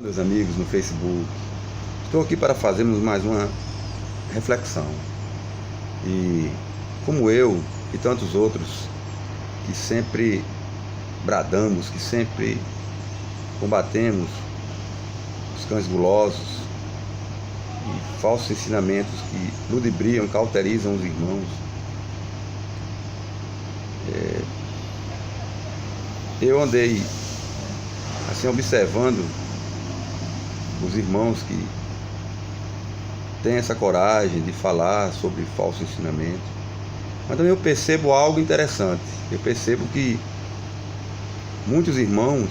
Meus amigos no Facebook, estou aqui para fazermos mais uma reflexão. E como eu e tantos outros que sempre bradamos, que sempre combatemos os cães gulosos e falsos ensinamentos que ludibriam, cauterizam os irmãos, eu andei assim observando os irmãos que têm essa coragem de falar sobre falso ensinamento, mas também eu percebo algo interessante. Eu percebo que muitos irmãos,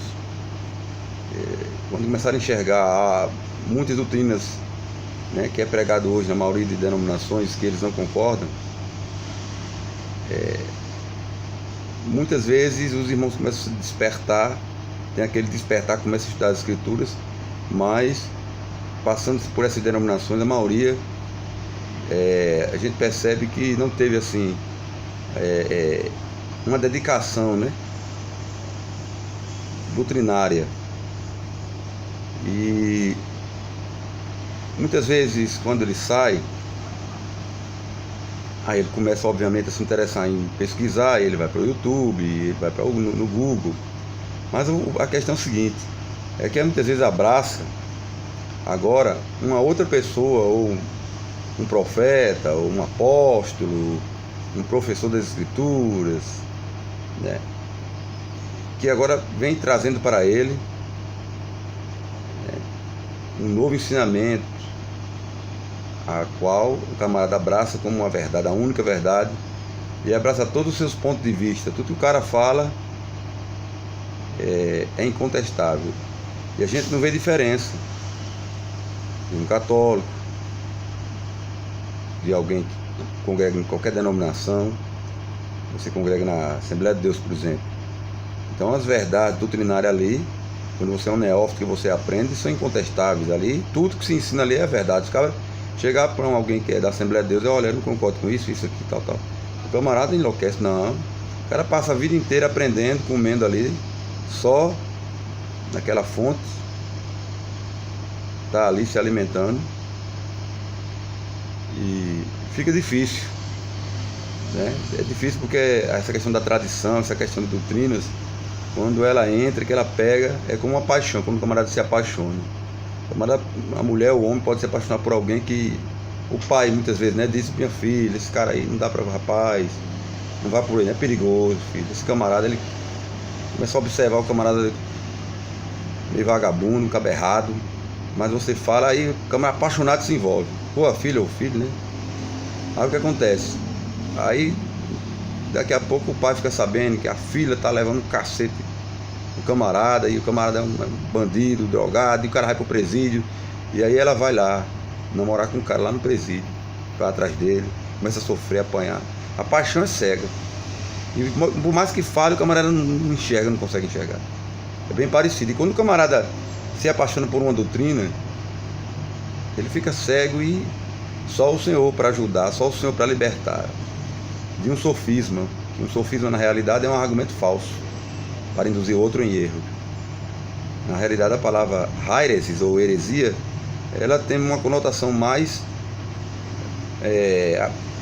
quando começaram a enxergar muitas doutrinas, que é pregado hoje na maioria de denominações que eles não concordam, muitas vezes os irmãos começam a se despertar, tem aquele despertar, começa a estudar as escrituras, mas passando por essas denominações, a maioria, a gente percebe que não teve assim uma dedicação, doutrinária. E muitas vezes quando ele sai, aí ele começa obviamente a se interessar em pesquisar, ele vai para o YouTube, ele vai no Google, mas a questão é o seguinte, é que muitas vezes abraça agora uma outra pessoa, ou um profeta, ou um apóstolo, um professor das escrituras, que agora vem trazendo para ele um novo ensinamento, a qual o camarada abraça como uma verdade, a única verdade, e abraça todos os seus pontos de vista. Tudo que o cara fala é incontestável, e a gente não vê diferença de um católico, de alguém que congrega em qualquer denominação. Você congrega na Assembleia de Deus, por exemplo. Então as verdades doutrinárias ali, quando você é um neófito, que você aprende, são incontestáveis ali. Tudo que se ensina ali é verdade. Os caras chegar para alguém que é da Assembleia de Deus e olha, eu não concordo com isso, isso aqui, tal. O camarada enlouquece. Não, o cara passa a vida inteira aprendendo, comendo ali, só naquela fonte, está ali se alimentando, e fica difícil, É difícil porque essa questão da tradição, essa questão de doutrinas, quando ela entra, que ela pega, é como uma paixão, como o camarada se apaixona. A mulher, o homem pode se apaixonar por alguém que o pai muitas vezes, disse: minha filha, esse cara aí não dá para o rapaz, não vá por ele, é perigoso, filho. Esse camarada, ele começa a observar o camarada meio vagabundo, cabo errado, mas você fala, aí o camarada apaixonado se envolve. Pô, a filha ou filho, Aí o que acontece? Aí daqui a pouco o pai fica sabendo que a filha tá levando um cacete do camarada, e o camarada é um bandido, drogado, e o cara vai pro presídio, e aí ela vai lá namorar com o cara lá no presídio, vai atrás dele, começa a sofrer, apanhar. A paixão é cega, e por mais que fale, o camarada não enxerga, não consegue enxergar. É bem parecido. E quando o camarada se apaixona por uma doutrina, ele fica cego, e só o Senhor para ajudar, só o Senhor para libertar de um sofisma, que um sofisma na realidade é um argumento falso para induzir outro em erro. Na realidade, a palavra heresis ou heresia, ela tem uma conotação mais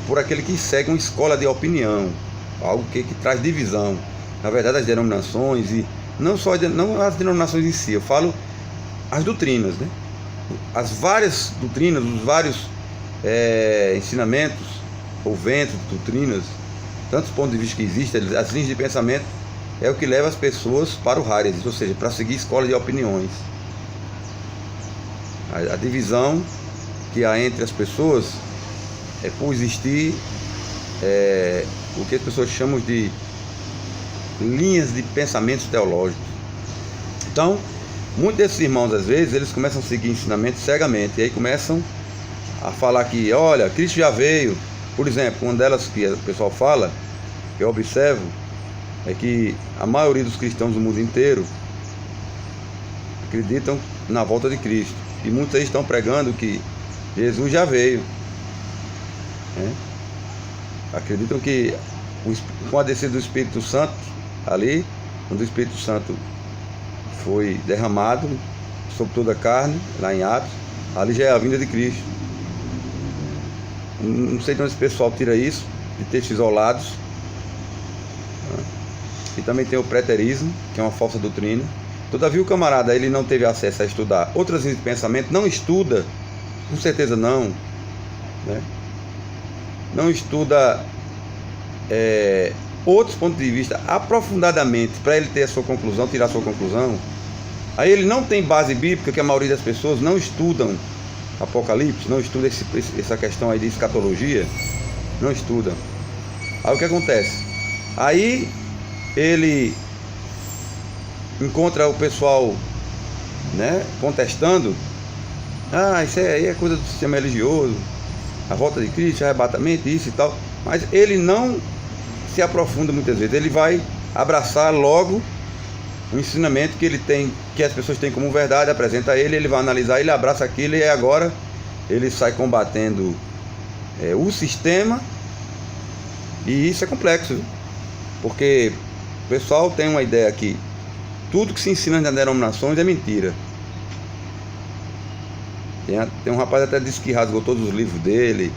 por aquele que segue uma escola de opinião, algo que traz divisão. Na verdade, as denominações, e não as denominações em si, eu falo as doutrinas, as várias doutrinas, os vários ensinamentos ou ventos de doutrinas, tantos pontos de vista que existem, as linhas de pensamento, é o que leva as pessoas para o heresis, ou seja, para seguir escola de opiniões. A divisão que há entre as pessoas é por existir o que as pessoas chamam de linhas de pensamentos teológicos. Então, muitos desses irmãos, às vezes, eles começam a seguir ensinamentos cegamente, e aí começam a falar que, olha, Cristo já veio. Por exemplo, uma delas que o pessoal fala, que eu observo, é que a maioria dos cristãos do mundo inteiro acreditam na volta de Cristo, e muitos aí estão pregando que Jesus já veio, Acreditam que com a descida do Espírito Santo ali, quando o Espírito Santo foi derramado sobre toda a carne, lá em Atos, ali já é a vinda de Cristo. Não sei de onde esse pessoal tira isso, de textos isolados. E também tem o preterismo, que é uma falsa doutrina. Todavia o camarada, ele não teve acesso a estudar outras linhas de pensamento, não estuda, com certeza não, né? Não estuda outros pontos de vista aprofundadamente para ele ter a sua conclusão, tirar a sua conclusão. Aí ele não tem base bíblica, que a maioria das pessoas não estudam Apocalipse, não estuda essa questão aí de escatologia, não estudam. Aí o que acontece? Aí ele encontra o pessoal, né, contestando: isso aí é coisa do sistema religioso, a volta de Cristo, arrebatamento, isso e tal. Mas ele não se aprofunda muitas vezes, ele vai abraçar logo o ensinamento que ele tem, que as pessoas têm como verdade, apresenta a ele vai analisar, ele abraça aquilo e agora ele sai combatendo o sistema. E isso é complexo, viu? Porque o pessoal tem uma ideia que tudo que se ensina nas denominações é mentira. Tem um rapaz até disse que rasgou todos os livros dele,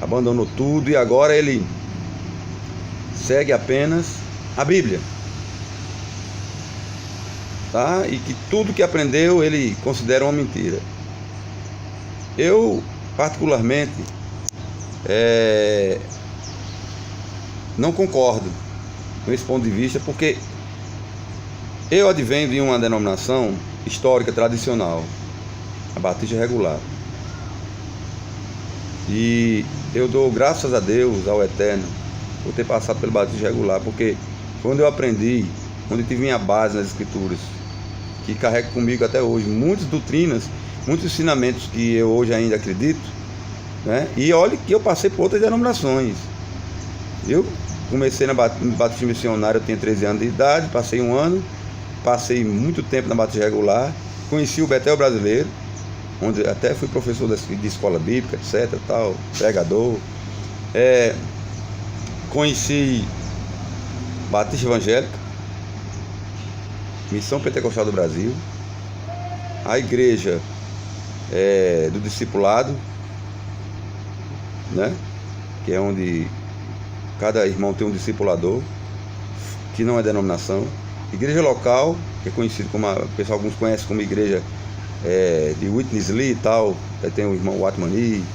abandonou tudo e agora ele segue apenas a Bíblia, tá? E que tudo que aprendeu ele considera uma mentira. Eu particularmente não concordo com esse ponto de vista, porque eu advenho de uma denominação histórica tradicional, a Batista Regular, e eu dou graças a Deus, ao Eterno, por ter passado pelo Batista Regular, porque quando eu aprendi, quando eu tive minha base nas Escrituras, que carrego comigo até hoje, muitas doutrinas, muitos ensinamentos que eu hoje ainda acredito, né? E olha que eu passei por outras denominações. Eu comecei no Batista Missionário, eu tinha 13 anos de idade, passei um ano, passei muito tempo na Batista Regular, conheci o Betel Brasileiro, onde até fui professor de escola bíblica, etc, tal, pregador. Conheci Batista Evangélica, Missão Pentecostal do Brasil, a igreja do discipulado, né? Que é onde cada irmão tem um discipulador, que não é denominação. Igreja local, que é conhecido como, o pessoal alguns conhecem como igreja de Witness Lee e tal. Aí tem o irmão Watmani,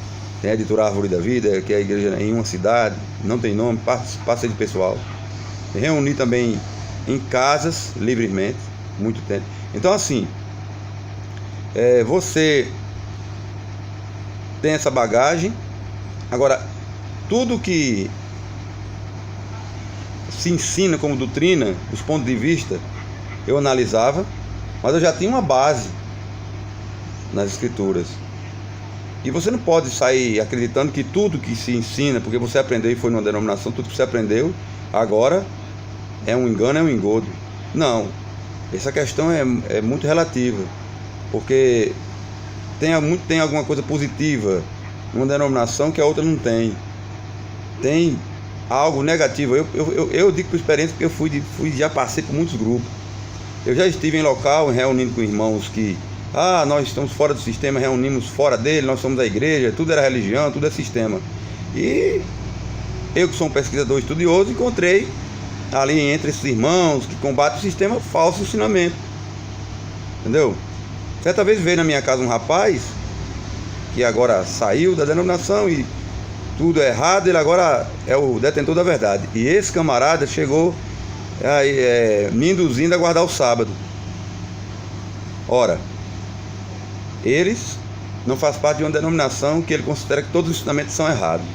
tem a editora Árvore da Vida, que é a igreja em uma cidade, não tem nome, passeio de pessoal. Reuni também em casas, livremente, muito tempo. Então assim, você tem essa bagagem. Agora, tudo que se ensina como doutrina, os pontos de vista, eu analisava, mas eu já tinha uma base nas Escrituras. E você não pode sair acreditando que tudo que se ensina, porque você aprendeu e foi numa denominação, tudo que você aprendeu agora é um engano, é um engodo. Não, essa questão é muito relativa, porque tem alguma coisa positiva numa denominação que a outra não tem. Tem algo negativo. Eu digo por experiência, porque eu já passei por muitos grupos. Eu já estive em local reunindo com irmãos que nós estamos fora do sistema, reunimos fora dele, nós somos da igreja, tudo era religião, tudo é sistema. E eu, que sou um pesquisador estudioso, encontrei ali entre esses irmãos que combatem o sistema falso ensinamento. Entendeu? Certa vez veio na minha casa um rapaz que agora saiu da denominação e tudo é errado, ele agora é o detentor da verdade. E esse camarada chegou me induzindo a guardar o sábado. Ora, eles não fazem parte de uma denominação que ele considera que todos os ensinamentos são errados.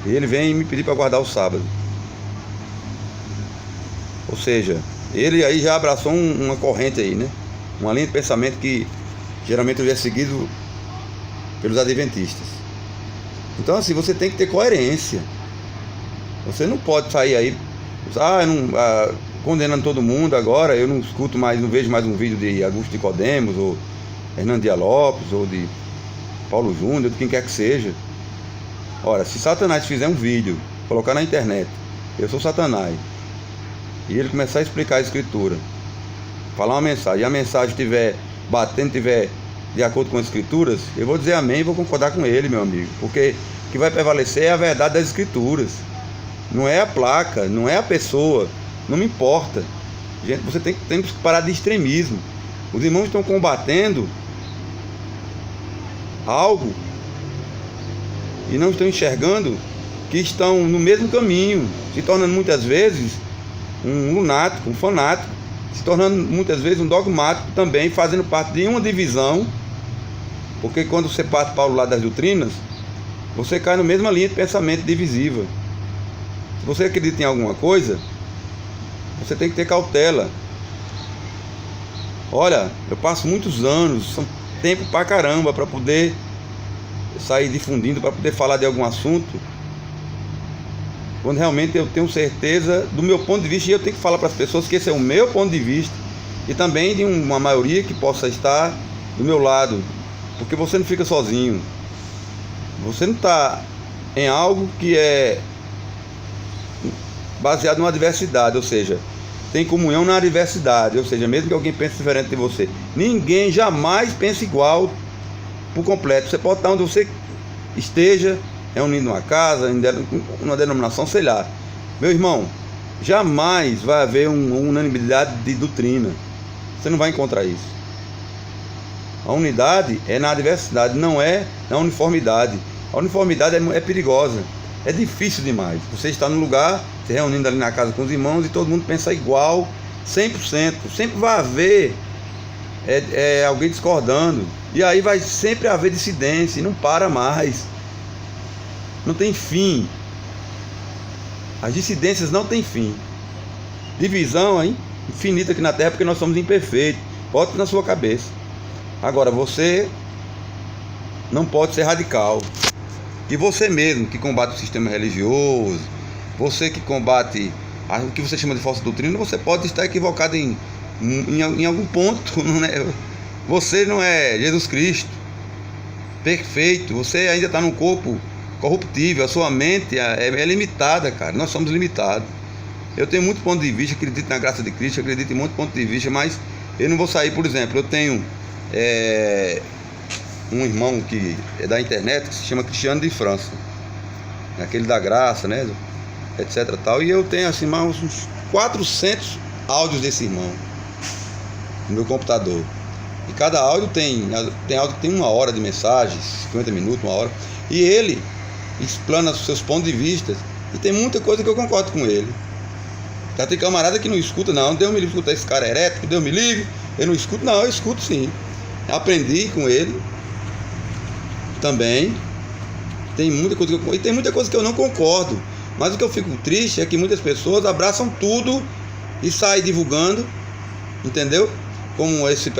E ele vem me pedir para guardar o sábado. Ou seja, ele aí já abraçou uma corrente aí, né? Uma linha de pensamento que geralmente é seguido pelos adventistas. Então assim, você tem que ter coerência. Você não pode sair aí condenando todo mundo agora. Eu não escuto mais, não vejo mais um vídeo de Augusto Nicodemos, ou Hernando Dias Lopes, ou de Paulo Júnior, de quem quer que seja. Ora, se Satanás fizer um vídeo, colocar na internet, eu sou Satanás, e ele começar a explicar a Escritura, falar uma mensagem, e a mensagem estiver batendo, estiver de acordo com as escrituras, eu vou dizer amém e vou concordar com ele, meu amigo, porque o que vai prevalecer é a verdade das escrituras, não é a placa, não é a pessoa, não me importa. Gente, você tem que parar de extremismo. Os irmãos estão combatendo algo e não estão enxergando que estão no mesmo caminho, se tornando muitas vezes um lunático, um fanático, se tornando muitas vezes um dogmático também, fazendo parte de uma divisão, porque quando você parte para o lado das doutrinas, você cai na mesma linha de pensamento divisiva. Se você acredita em alguma coisa, você tem que ter cautela. Olha, eu passo muitos anos, são tempo pra caramba para poder sair difundindo, para poder falar de algum assunto, quando realmente eu tenho certeza do meu ponto de vista, e eu tenho que falar para as pessoas que esse é o meu ponto de vista, e também de uma maioria que possa estar do meu lado, porque você não fica sozinho, você não está em algo que é baseado numa diversidade, ou seja, tem comunhão na diversidade, ou seja, mesmo que alguém pense diferente de você, ninguém jamais pensa igual por completo. Você pode estar onde você esteja, reunido numa casa, numa denominação, sei lá. Meu irmão, jamais vai haver uma unanimidade de doutrina. Você não vai encontrar isso. A unidade é na diversidade, não é na uniformidade. A uniformidade é perigosa. É difícil demais. Você está no lugar, se reunindo ali na casa com os irmãos e todo mundo pensa igual, 100%. Sempre vai haver alguém discordando. E aí vai sempre haver dissidência e não para mais. Não tem fim. As dissidências não têm fim. Divisão infinita aqui na Terra porque nós somos imperfeitos. Bota na sua cabeça. Agora você não pode ser radical. E você mesmo que combate o sistema religioso, você que combate o que você chama de falsa doutrina, você pode estar equivocado em algum ponto, não é? Você não é Jesus Cristo perfeito, você ainda está num corpo corruptível, a sua mente é limitada, cara. Nós somos limitados. Eu tenho muito ponto de vista, acredito na graça de Cristo, acredito em muito ponto de vista, mas eu não vou sair, por exemplo, eu tenho um irmão que é da internet, que se chama Cristiano de França, aquele da graça, né, etc tal, e eu tenho assim mais uns 400 áudios desse irmão no meu computador, e cada áudio tem áudio que tem 1 hora de mensagem, 50 minutos, 1 hora, e ele explana os seus pontos de vista, e tem muita coisa que eu concordo com ele. Já tem camarada que não escuta, não, Deus me livre de escutar esse cara herético, Deus me livre, eu não escuto, não, eu escuto sim, aprendi com ele também. Tem muita coisa e tem muita coisa que eu não concordo, mas o que eu fico triste é que muitas pessoas abraçam tudo e saem divulgando, entendeu? Como esse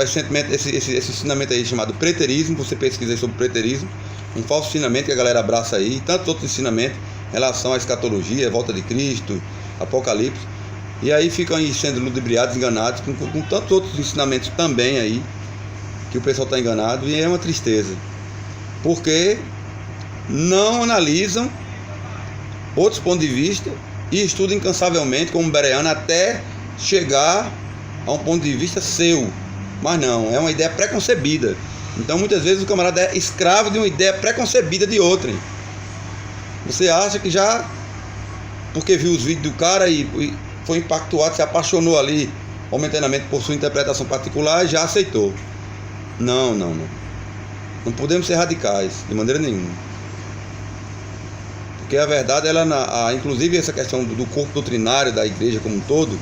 ensinamento aí chamado preterismo. Você pesquisa aí sobre preterismo, um falso ensinamento que a galera abraça aí, e tantos outros ensinamentos em relação à escatologia, a volta de Cristo, Apocalipse, e aí ficam aí sendo ludibriados, enganados com tantos outros ensinamentos também aí, que o pessoal está enganado, e é uma tristeza, porque não analisam outros pontos de vista e estudam incansavelmente como Bereano até chegar a um ponto de vista seu, mas não, é uma ideia preconcebida. Então muitas vezes o camarada é escravo de uma ideia preconcebida de outrem. Você acha que já, porque viu os vídeos do cara e foi impactuado, se apaixonou ali momentaneamente por sua interpretação particular, já aceitou. Não Não podemos ser radicais, de maneira nenhuma. Porque a verdade, inclusive essa questão do corpo doutrinário da igreja como um todo,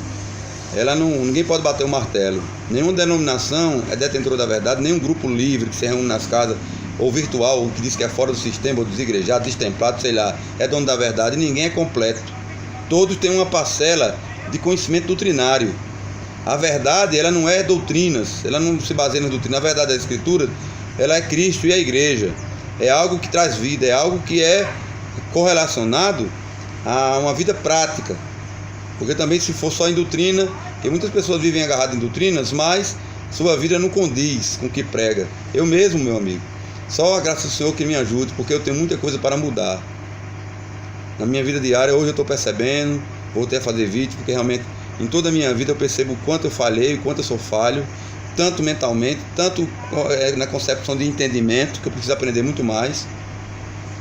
ninguém pode bater o martelo. Nenhuma denominação é detentora da verdade, nenhum grupo livre que se reúne nas casas, ou virtual, ou que diz que é fora do sistema, ou desigrejado, destemplado, sei lá, é dono da verdade. Ninguém é completo. Todos têm uma parcela de conhecimento doutrinário. A verdade, ela não é doutrinas, ela não se baseia na doutrina. A verdade da Escritura, ela é Cristo e a igreja. É algo que traz vida, é algo que é correlacionado a uma vida prática. Porque também, se for só em doutrina, porque muitas pessoas vivem agarradas em doutrinas, mas sua vida não condiz com o que prega. Eu mesmo, meu amigo, só a graça do Senhor que me ajude, porque eu tenho muita coisa para mudar. Na minha vida diária, hoje eu estou percebendo, voltei a fazer vídeo, porque realmente Em toda a minha vida eu percebo o quanto eu falhei, o quanto eu sou falho, tanto mentalmente, tanto na concepção de entendimento, que eu preciso aprender muito mais.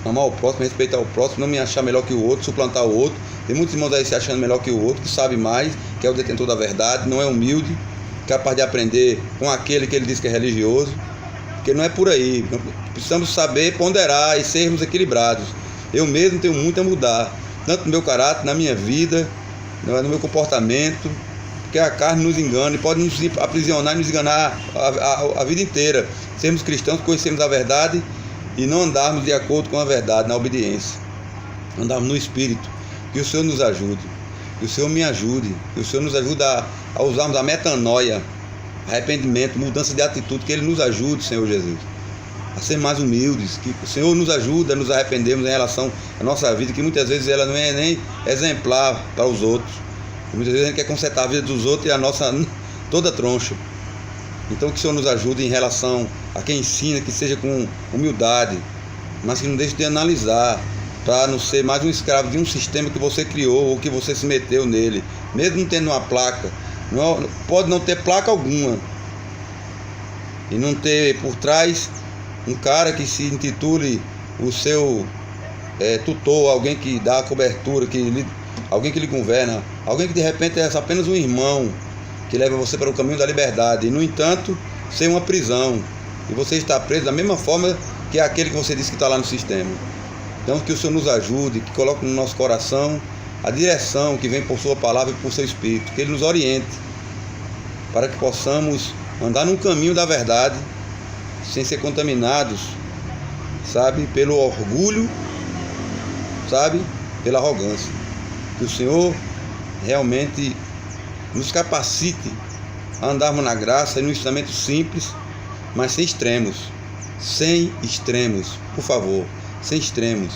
Amar o próximo, respeitar o próximo, não me achar melhor que o outro, suplantar o outro. Tem muitos irmãos aí se achando melhor que o outro, que sabe mais, que é o detentor da verdade, não é humilde, capaz de aprender com aquele que ele diz que é religioso, porque não é por aí. Precisamos saber ponderar e sermos equilibrados. Eu mesmo tenho muito a mudar, tanto no meu caráter, na minha vida, no meu comportamento, porque a carne nos engana e pode nos aprisionar e nos enganar a vida inteira. Sermos cristãos, conhecermos a verdade e não andarmos de acordo com a verdade, na obediência. Andarmos no Espírito. Que o Senhor nos ajude, que o Senhor me ajude, que o Senhor nos ajude a usarmos a metanoia, arrependimento, mudança de atitude, que Ele nos ajude, Senhor Jesus, a ser mais humildes, que o Senhor nos ajude a nos arrependermos em relação à nossa vida, que muitas vezes ela não é nem exemplar para os outros, muitas vezes a gente quer consertar a vida dos outros e a nossa toda troncha. Então que o Senhor nos ajude em relação a quem ensina, que seja com humildade, mas que não deixe de analisar, para não ser mais um escravo de um sistema que você criou ou que você se meteu nele, mesmo não tendo uma placa. Pode não ter placa alguma e não ter por trás um cara que se intitule o seu tutor, alguém que dá a cobertura, alguém que lhe governa, alguém que de repente é apenas um irmão que leva você para o caminho da liberdade e, no entanto, ser uma prisão e você está preso da mesma forma que aquele que você disse que está lá no sistema. Então que o Senhor nos ajude, que coloque no nosso coração a direção que vem por sua palavra e por seu Espírito, que Ele nos oriente, para que possamos andar num caminho da verdade, sem ser contaminados, sabe, pelo orgulho, sabe, pela arrogância. Que o Senhor realmente nos capacite a andarmos na graça e no ensinamento simples, mas sem extremos, por favor. Sem extremos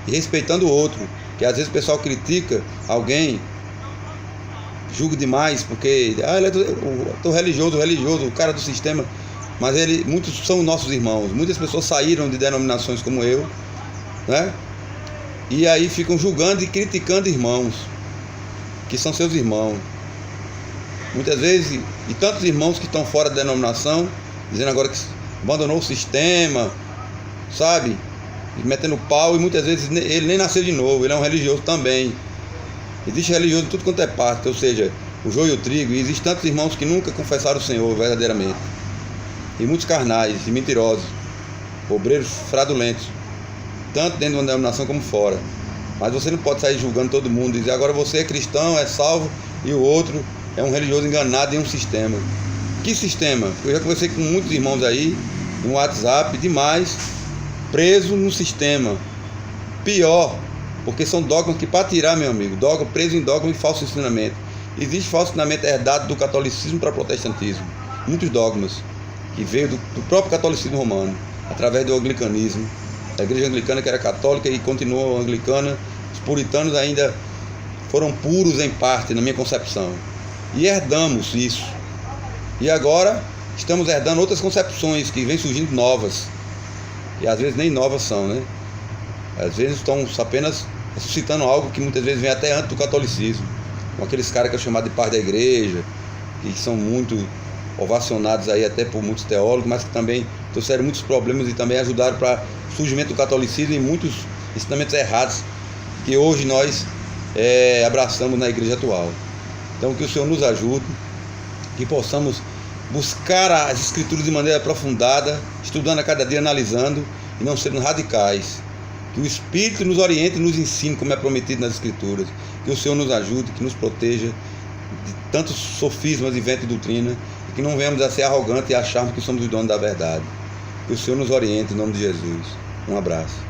e respeitando o outro, que às vezes o pessoal critica alguém, julga demais porque ele é religioso, o cara do sistema, mas muitos são nossos irmãos, muitas pessoas saíram de denominações como eu, né? E aí ficam julgando e criticando irmãos que são seus irmãos, muitas vezes, e tantos irmãos que estão fora da denominação, dizendo agora que abandonou o sistema, sabe, metendo pau, e muitas vezes ele nem nasceu de novo, ele é um religioso também. Existe religioso de tudo quanto é parte, ou seja, o joio e o trigo, e existem tantos irmãos que nunca confessaram o Senhor verdadeiramente, e muitos carnais e mentirosos, obreiros fraudulentos, tanto dentro de uma denominação como fora. Mas você não pode sair julgando todo mundo e dizer agora você é cristão, é salvo, e o outro é um religioso enganado em um sistema. Que sistema? Eu já conversei com muitos irmãos aí no WhatsApp, demais, preso no sistema. Pior, porque são dogmas que, para tirar, meu amigo, preso em dogma e falso ensinamento. Existe falso ensinamento herdado do catolicismo para o protestantismo. Muitos dogmas que veio do próprio catolicismo romano, através do anglicanismo. A igreja anglicana, que era católica e continuou anglicana, os puritanos ainda foram puros em parte, na minha concepção. E herdamos isso. E agora estamos herdando outras concepções que vêm surgindo novas. E às vezes nem novas são, né? Às vezes estão apenas ressuscitando algo que muitas vezes vem até antes do catolicismo. Com aqueles caras que é chamado de pais da igreja, que são muito ovacionados aí até por muitos teólogos, mas que também trouxeram muitos problemas e também ajudaram para o surgimento do catolicismo e muitos ensinamentos errados que hoje nós abraçamos na igreja atual. Então que o Senhor nos ajude, que possamos buscar as escrituras de maneira aprofundada, estudando a cada dia, analisando e não sendo radicais. Que o Espírito nos oriente e nos ensine como é prometido nas escrituras. Que o Senhor nos ajude, que nos proteja de tantos sofismas e ventos de doutrina, e que não venhamos a ser arrogantes e acharmos que somos os donos da verdade. Que o Senhor nos oriente em nome de Jesus. Um abraço.